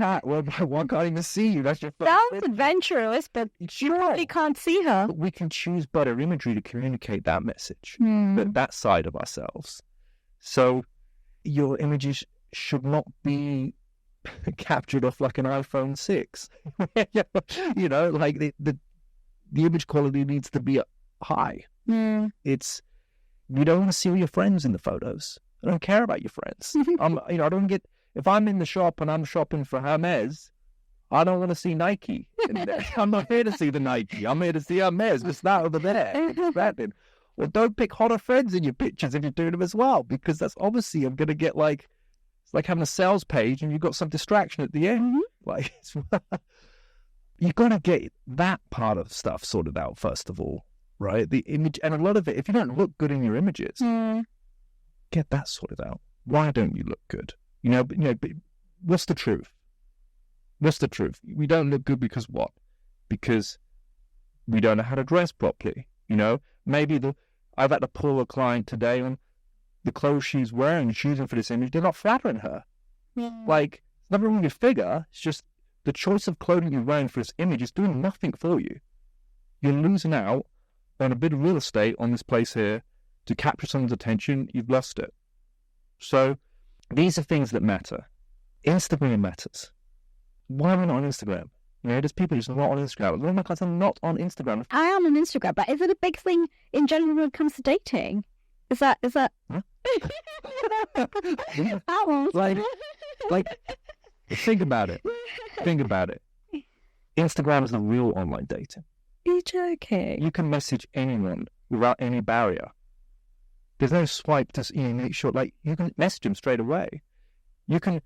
hat. Well, one can't even see you. That's your sounds adventurous, but you probably can't see her. But we can choose better imagery to communicate that message, that side of ourselves. So your images should not be captured off like an iPhone 6. Like the image quality needs to be high. You don't want to see all your friends in the photos. I don't care about your friends. I don't get. If I'm in the shop and I'm shopping for Hermes, I don't want to see Nike. I'm not here to see the Nike. I'm here to see Hermes. Just that over there. Well, don't pick hotter friends in your pictures if you're doing them as well, because that's obviously I'm going to get it's like having a sales page and you've got some distraction at the end. You've got to get that part of stuff sorted out first of all, right? The image, and a lot of it, if you don't look good in your images, get that sorted out. Why don't you look good? But what's the truth? What's the truth? We don't look good because what? Because we don't know how to dress properly. Maybe I've had to pull a client today on the clothes she's wearing, choosing for this image. They're not flattering her. It's nothing wrong with your figure. It's just the choice of clothing you're wearing for this image is doing nothing for you. You're losing out on a bit of real estate on this place here to capture someone's attention. You've lost it. So these are things that matter. Instagram matters. Why are we not on Instagram? There's people who's not on Instagram. One of my clients are not on Instagram. I am on Instagram, but is it a big thing in general when it comes to dating? Is that? Huh? Think about it. Instagram is the real online dating. Are you joking? You can message anyone without any barrier. There's no swipe to make sure. You can message them straight away. You can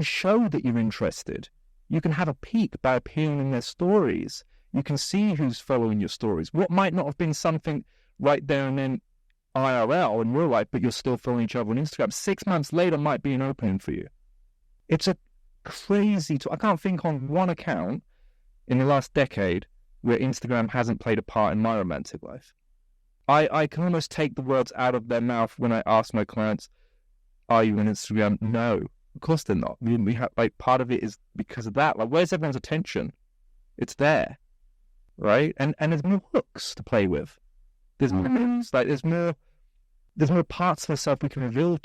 show that you're interested. You can have a peek by appearing in their stories. You can see who's following your stories. What might not have been something right there and then IRL in real life, but you're still following each other on Instagram. 6 months later might be an opening for you. It's a crazy. I can't think on one account in the last decade where Instagram hasn't played a part in my romantic life. I can almost take the words out of their mouth when I ask my clients, "Are you on Instagram?" No, of course they're not. We have part of it is because of that. Where's everyone's attention? It's there, right? And there's more hooks to play with. There's more hooks. There's more parts of ourselves we can reveal.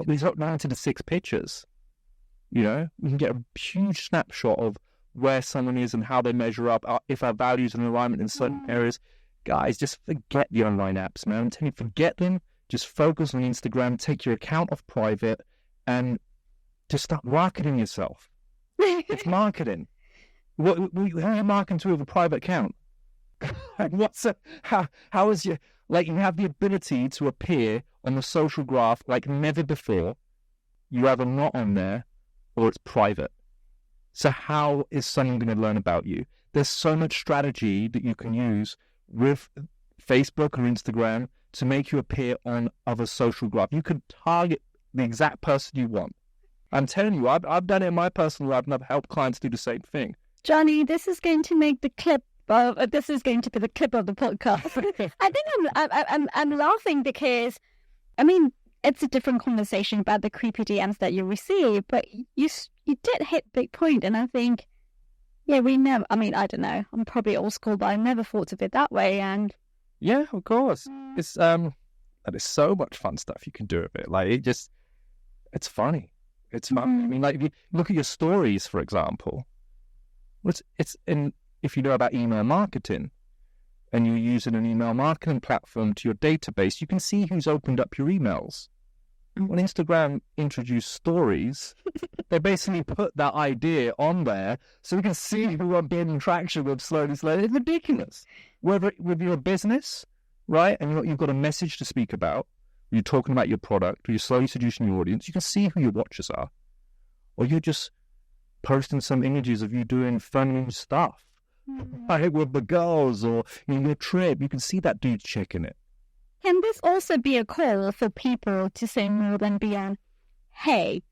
We don't down to the 6 pictures. We can get a huge snapshot of where someone is and how they measure up. If our values and alignment in certain areas. Guys, just forget the online apps, man. I'm telling you, forget them. Just focus on Instagram. Take your account off private and just start marketing yourself. It's marketing. How are you marketing to with a private account? How is you have the ability to appear on the social graph like never before. You're either not on there or it's private. So how is someone going to learn about you? There's so much strategy that you can use with Facebook or Instagram to make you appear on other social graph. You can target the exact person you want. I'm telling you, I've done it in my personal life and I've helped clients do the same thing. Johnny, this is going to make the clip. This is going to be the clip of the podcast. I think I'm laughing because, it's a different conversation about the creepy DMs that you receive, but you did hit a big point, and I think. Yeah, we never. I don't know. I'm probably old school, but I never thought of it that way. And yeah, of course, it's there's so much fun stuff you can do with it. It's funny. It's fun. If you look at your stories, for example, Well, if you know about email marketing and you're using an email marketing platform to your database, you can see who's opened up your emails. When Instagram introduced stories, they basically put that idea on there so we can see who I'm getting traction with slowly. It's ridiculous. Whether with your business, right, and you've got a message to speak about, you're talking about your product, or you're slowly seducing your audience, you can see who your watchers are. Or you're just posting some images of you doing fun stuff, like with the girls or in your trip. You can see that dude checking it. Can this also be a call for people to say more than beyond, hey?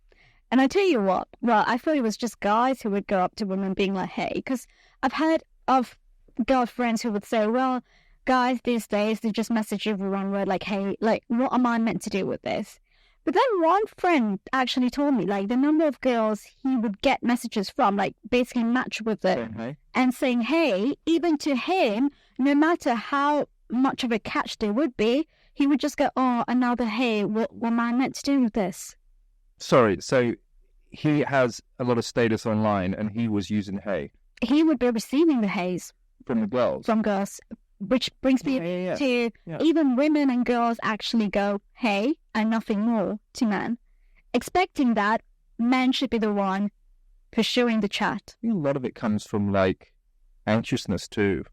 And I tell you what, well, I thought it was just guys who would go up to women being like, hey, because I've heard of girlfriends who would say, well, guys these days, they just message everyone word like, hey, like, what am I meant to do with this? But then one friend actually told me, like, the number of girls he would get messages from, like, basically match with it and saying, hey, even to him, no matter how much of a catch there would be, he would just go, oh, another hey, what am I meant to do with this? Sorry, so he has a lot of status online and he was using hey. He would be receiving the haze. From the girls? From girls. Which brings me to even women and girls actually go, hey, and nothing more to men. Expecting that men should be the one pursuing the chat. I think a lot of it comes from, like, anxiousness too.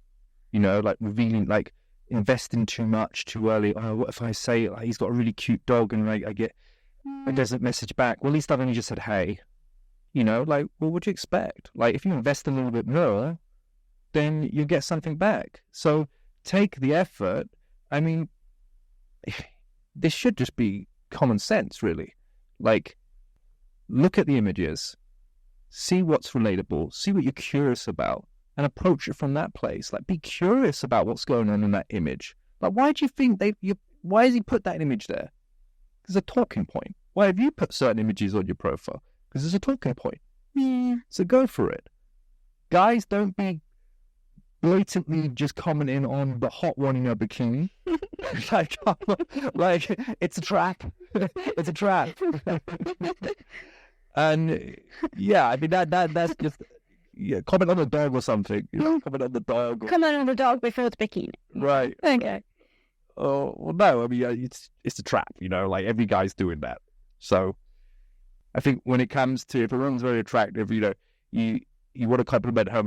You know, like revealing, like, investing too much too early. Oh, what if I say like, he's got a really cute dog and like I doesn't message back? Well, at least I've only just said hey. You know, like, well, what do you expect? Like, if you invest a little bit more, then you get something back. So take the effort. I mean, this should just be common sense, really. Like, look at the images, see what's relatable, see what you're curious about, and approach it from that place. Like, be curious about what's going on in that image. Like, why do you think why has he put that image there? There's a talking point. Why have you put certain images on your profile? Because there's a talking point. Yeah. So go for it. Guys, don't be blatantly just commenting on the hot one in your bikini. like it's a trap. It's a trap. And yeah, I mean that's just comment on the dog or something. You know, comment on the dog. Comment on the dog before the bikini. Right. Okay. Oh well, no. I mean, it's a trap. You know, like every guy's doing that. So I think when it comes to if a woman's very attractive, you know, you want to compliment her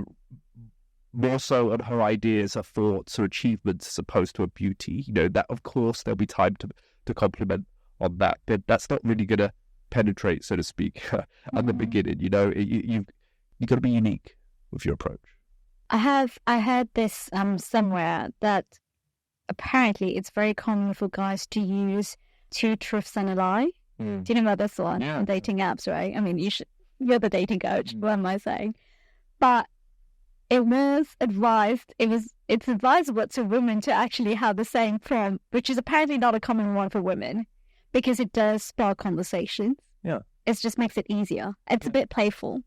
more so on her ideas, her thoughts, her achievements, as opposed to her beauty. You know, that of course there'll be time to compliment on that, but that's not really going to penetrate, so to speak, at the beginning. You know, you've got to be unique with your approach. I heard this somewhere that apparently it's very common for guys to use 2 truths and a lie. Do you know about this one? Yeah. On dating apps, right? I mean, you're the dating coach. What am I saying? But it was advised, it's advisable to women to actually have the same prompt, which is apparently not a common one for women, because it does spark conversations. Yeah. It just makes it easier. It's a bit playful.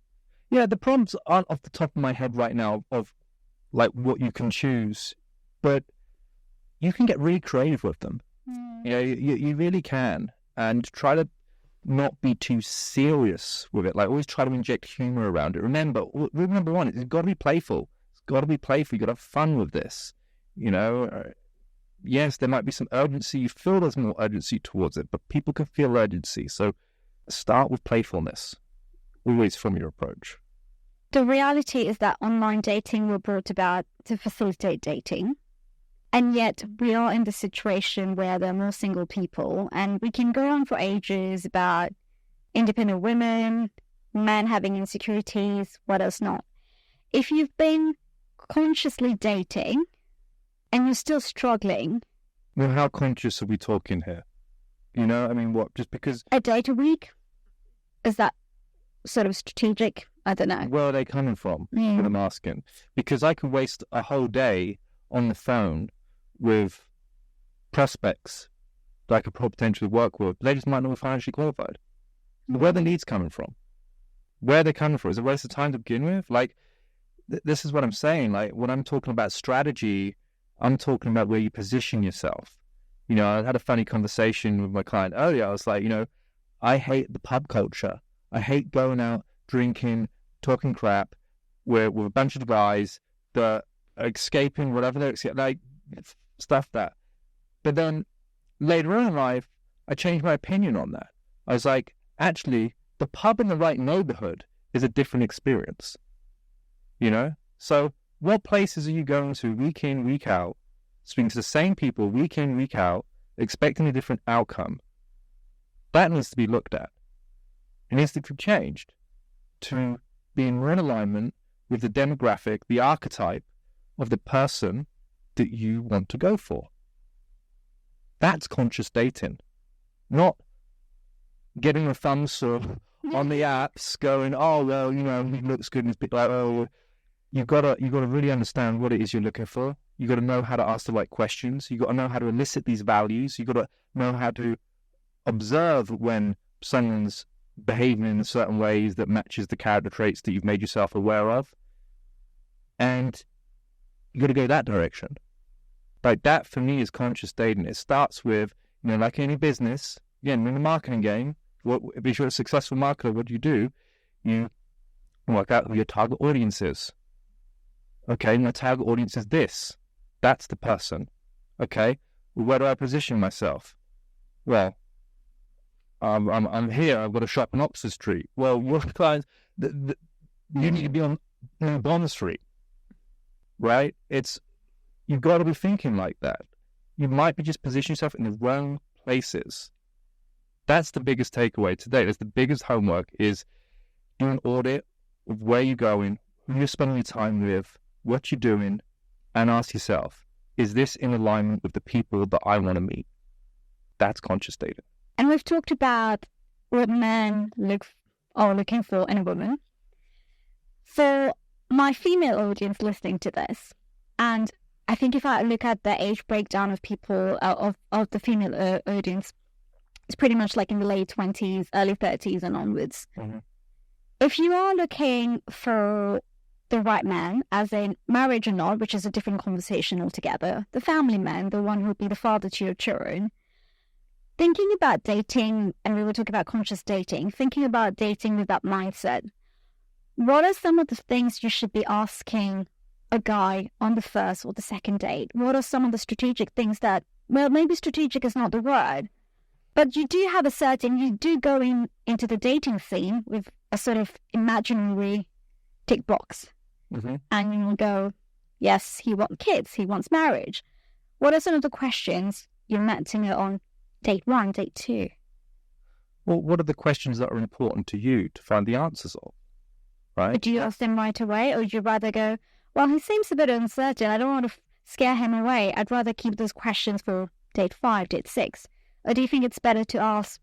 Yeah, the prompts aren't off the top of my head right now of like what you can choose, but you can get really creative with them. You know, you really can. And try to not be too serious with it. Like, always try to inject humor around it. Remember one, it's got to be playful. It's got to be playful. You've got to have fun with this. You know, yes, there might be some urgency. You feel there's more urgency towards it, but people can feel urgency. So start with playfulness, always from your approach. The reality is that online dating was brought about to facilitate dating. And yet we are in the situation where there are more single people, and we can go on for ages about independent women, men having insecurities, what else not. If you've been consciously dating and you're still struggling... Well, how conscious are we talking here? You know, I mean, what, just because... A date a week? Is that sort of strategic? I don't know. Where are they coming from? Yeah. What I'm asking. Because I can waste a whole day on the phone with prospects that I could potentially work with. They just might not be financially qualified. So where are the needs coming from? Where are they coming from? Is it a waste of time to begin with? Like, this is what I'm saying. Like, when I'm talking about strategy, I'm talking about where you position yourself. You know, I had a funny conversation with my client earlier. I was like, you know, I hate the pub culture. I hate going out, drinking, talking crap, with a bunch of guys that are escaping whatever they're escaping, like stuff that. But then later on in life, I changed my opinion on that. I was like, actually, the pub in the right neighborhood is a different experience, you know? So what places are you going to week in, week out, speaking to the same people week in, week out, expecting a different outcome? That needs to be looked at. It needs to be changed to be in real alignment with the demographic, the archetype of the person that you want to go for. That's conscious dating, not getting a thumbs up on the apps, going, oh well, you know, he looks good, and it's like, oh, you gotta really understand what it is you're looking for. You gotta know how to ask the right questions. You gotta know how to elicit these values. You gotta know how to observe when someone's behaving in certain ways that matches the character traits that you've made yourself aware of, and you gotta go that direction. Like that for me is conscious dating. It starts with, you know, like any business, again, in the marketing game, if you're a successful marketer, what do? You work out who your target audience is. Okay, my target audience is this. That's the person. Okay, well, where do I position myself? Well, I'm here. I've got a shop in Oxford Street. Well, your clients, you need to be on Bond Street, right? You've got to be thinking like that. You might be just positioning yourself in the wrong places. That's the biggest takeaway today. That's the biggest homework, is do an audit of where you're going, who you're spending your time with, what you're doing, and ask yourself, is this in alignment with the people that I want to meet? That's conscious dating. And we've talked about what men are looking for in a woman. For my female audience listening to this, and I think if I look at the age breakdown of people, of the female audience, it's pretty much like in the late 20s, early 30s and onwards. Mm-hmm. If you are looking for the right man, as in marriage or not, which is a different conversation altogether, the family man, the one who will be the father to your children, thinking about dating, and we were talking about conscious dating, thinking about dating with that mindset, what are some of the things you should be asking a guy on the first or the second date? What are some of the strategic things that, well, maybe strategic is not the word, but you do go into the dating scene with a sort of imaginary tick box. Mm-hmm. And you will go, yes, he wants kids, he wants marriage. What are some of the questions you're matching it on date 1, date 2? Well, what are the questions that are important to you to find the answers of, right? But do you ask them right away, or would you rather go, well, he seems a bit uncertain, I don't want to scare him away, I'd rather keep those questions for date 5, date 6? Or do you think it's better to ask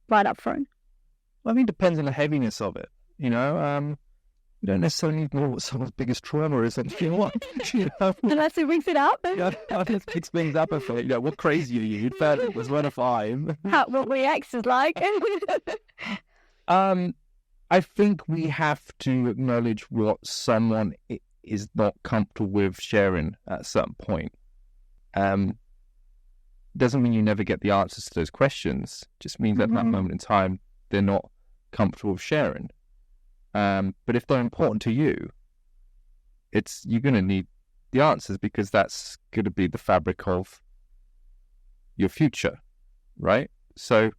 right up front? Well, I mean, it depends on the heaviness of it, you know. You don't necessarily know what someone's biggest trauma is until you want, you know. Unless it brings it up. Yeah, it picks things up a bit. You know, what crazy are you? You thought it was 1 of 5. What were your exes like? I think we have to acknowledge what someone is not comfortable with sharing at some point. Doesn't mean you never get the answers to those questions. Just means at that moment in time, they're not comfortable with sharing. But if they're important to you, you're going to need the answers, because that's going to be the fabric of your future, right? So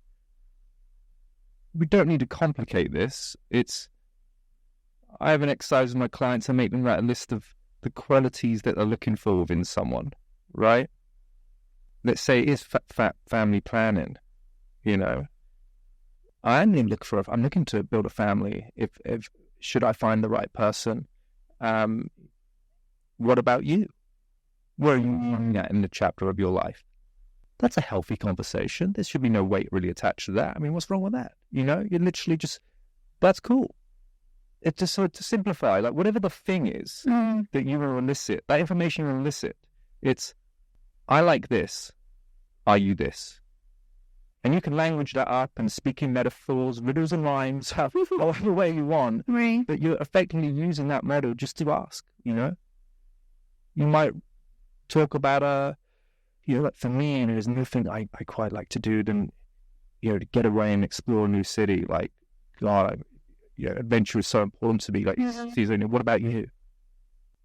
we don't need to complicate this. I have an exercise with my clients. I make them write a list of the qualities that they're looking for within someone, right? Let's say it is family planning, you know. I'm looking to build a family. If should I find the right person? What about you? Where are you at in the chapter of your life? That's a healthy conversation. There should be no weight really attached to that. I mean, what's wrong with that? You know, you're literally just, that's cool. It's just so to simplify, like whatever the thing is that you will elicit, that information you will elicit, it's, I like this. Are you this? And you can language that up and speak in metaphors, riddles and rhymes, however way you want. Right. But you're effectively using that method just to ask, you know? You might talk about, like for me, there's nothing I quite like to do than, to get away and explore a new city. Like, God, adventure is so important to me. Like, Susan, what about you?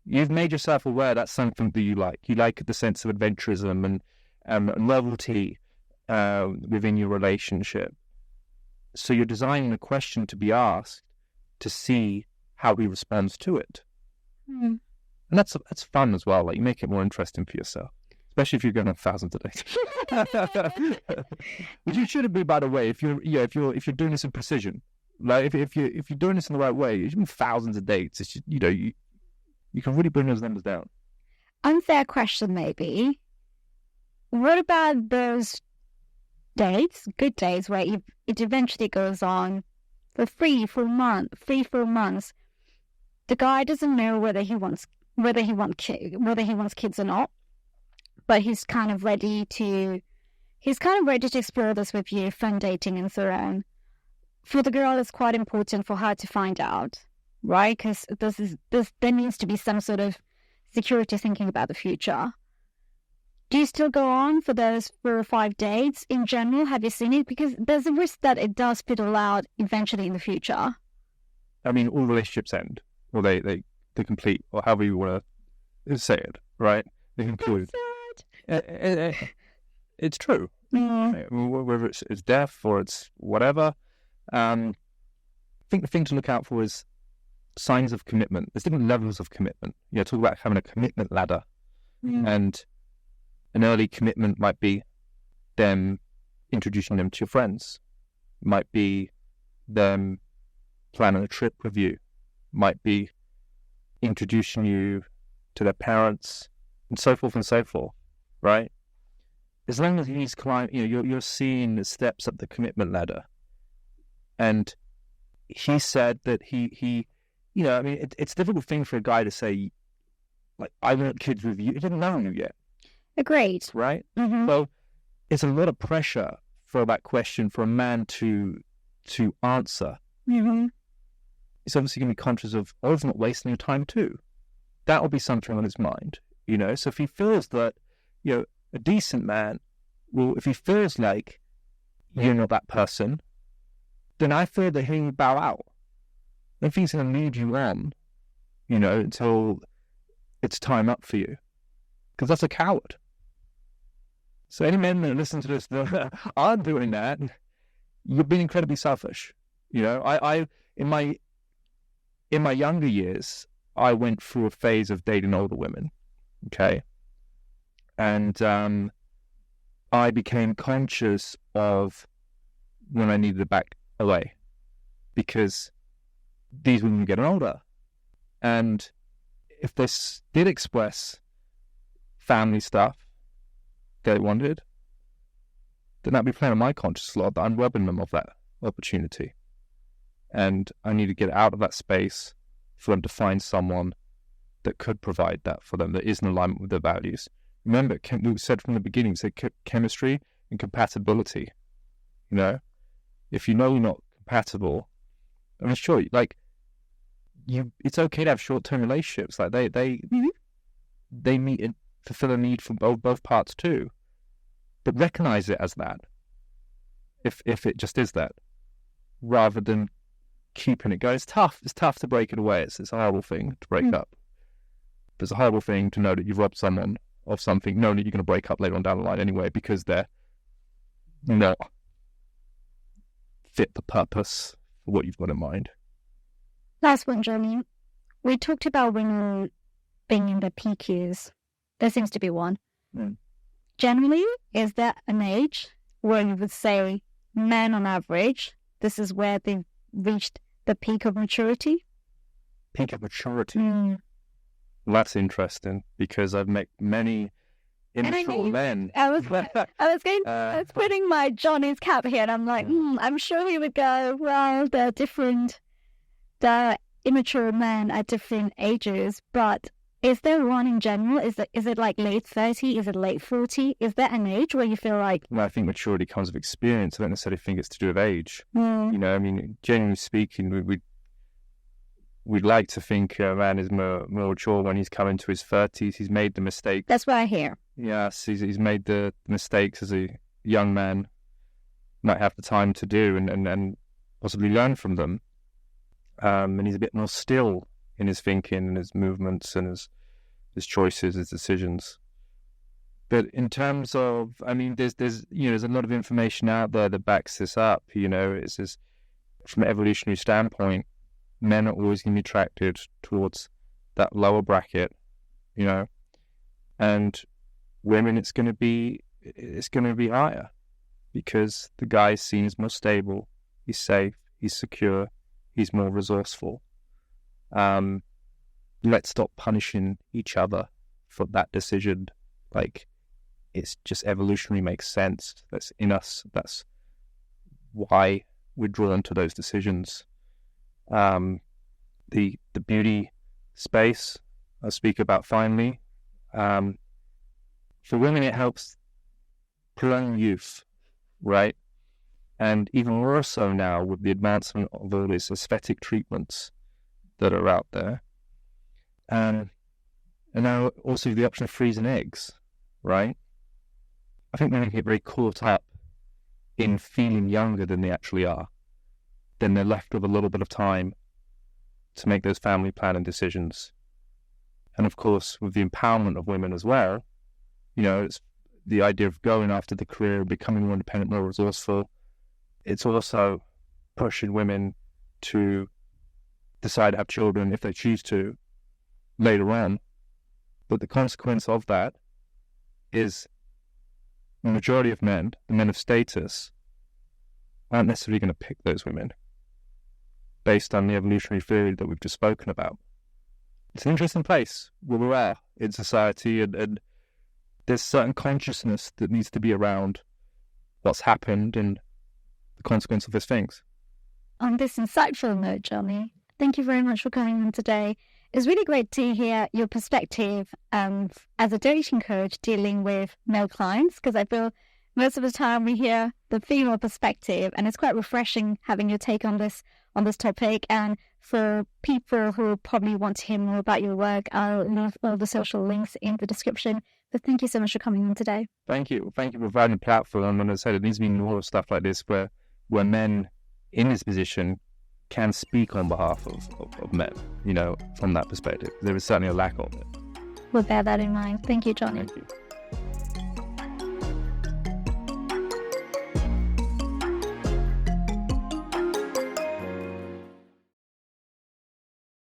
You've made yourself aware that's something that you like. You like the sense of adventurism and novelty within your relationship. So you're designing a question to be asked to see how he responds to it. And that's fun as well. Like, you make it more interesting for yourself, especially if you're going on thousands of dates. Which you shouldn't be, by the way, if you're doing this in precision. Like, if you're doing this in the right way, you should be thousands of dates. It's just, you can really bring those numbers down. Unfair question, maybe. What about those dates, good days, where it eventually goes on for 3-4 months? The guy doesn't know whether he wants kids or not, but he's kind of ready to explore this with you, fun dating and so on. For the girl, it's quite important for her to find out, right? Because there needs to be some sort of security thinking about the future. Do you still go on for those 4 or 5 dates in general? Have you seen it? Because there's a risk that it does fizzle out eventually in the future. I mean, all relationships end, or they complete, or however you want to say it, right? They conclude. It's true. Whether it's death or it's whatever. I think the thing to look out for is signs of commitment. There's different levels of commitment. Talk about having a commitment ladder. And an early commitment might be them introducing them to your friends. Might be them planning a trip with you. Might be introducing you to their parents, and so forth, right? As long as he's climbing, you're seeing the steps up the commitment ladder. And he said that he it's a difficult thing for a guy to say, like, I want kids with you. He didn't know you yet. Agreed. Right? So it's a lot of pressure for that question for a man to answer. He's obviously going to be conscious of, he's not wasting your time too. That will be something on his mind, So if he feels that, a decent man, if he feels like you're not that person, then I feel that he will bow out. I don't think he's going to lead you on, until it's time up for you. Because that's a coward. So any men that listen to this that aren't doing that, you're being incredibly selfish. I in my younger years, I went through a phase of dating older women. Okay. And I became conscious of when I needed to back away, because these women were getting older. And if they did express family stuff they wanted, then that'd be playing on my conscious a lot, that I'm robbing them of that opportunity. And I need to get out of that space for them to find someone that could provide that for them, that is in alignment with their values. Remember, we said from the beginning, we said chemistry and compatibility. If you're not compatible, I mean, sure, it's okay to have short-term relationships. Like they meet and fulfill a need from both parts too, but recognize it as that. If it just is that, rather than keeping it going. It's tough. It's tough to break it away. It's a horrible thing to break up. But it's a horrible thing to know that you've robbed someone of something, knowing that you're going to break up later on down the line anyway, because they're not fit the purpose for what you've got in mind. Last one, Jeremy. We talked about women being in their peak years. There seems to be one. Generally, is there an age where you would say men on average, this is where they've reached the peak of maturity? Peak of maturity? Well, that's interesting, because I've met many immature men. I was putting my Johnny's cap here, and I'm like, I'm sure he would go, well, they're immature men at different ages, but is there one in general? Is it like late 30? Is it late 40? Is there an age where you feel like... Well, I think maturity comes with experience. I don't necessarily think it's to do with age. I mean, generally speaking, we'd like to think a man is more mature when he's come into his 30s. He's made the mistake. That's what I hear. Yes, he's made the mistakes as a young man, might have the time to do and possibly learn from them. and he's a bit more still in his thinking and his movements and his choices, his decisions. But in terms of, I mean, there's a lot of information out there that backs this up. It's just, from an evolutionary standpoint, men are always going to be attracted towards that lower bracket, and women it's going to be higher, because the guy is seen as more stable, he's safe, he's secure, he's more resourceful. Let's stop punishing each other for that decision. Like, it's just evolutionary makes sense. That's in us. That's why we're drawn to those decisions. The beauty space I'll speak about finally. For women, it helps prolong youth, right? And even more so now with the advancement of all these aesthetic treatments that are out there. And now also the option of freezing eggs, right? I think women get very caught up in feeling younger than they actually are. Then they're left with a little bit of time to make those family planning decisions. And of course, with the empowerment of women as well, it's the idea of going after the career, becoming more independent, more resourceful. It's also pushing women to decide to have children if they choose to later on. But the consequence of that is the majority of men, the men of status, aren't necessarily going to pick those women based on the evolutionary theory that we've just spoken about. It's an interesting place where we're at in society, and there's certain consciousness that needs to be around what's happened and the consequence of these things. On this insightful note, Johnny, thank you very much for coming on today. It's really great to hear your perspective as a dating coach dealing with male clients, because I feel most of the time we hear the female perspective, and it's quite refreshing having your take on this topic. And for people who probably want to hear more about your work, I'll leave all the social links in the description. But thank you so much for coming on today. Thank you. Thank you for providing a platform. And as I said, it needs to be more stuff like this where men in this position can speak on behalf of men, from that perspective. There is certainly a lack of it. We'll bear that in mind. Thank you, Johnny. Thank you.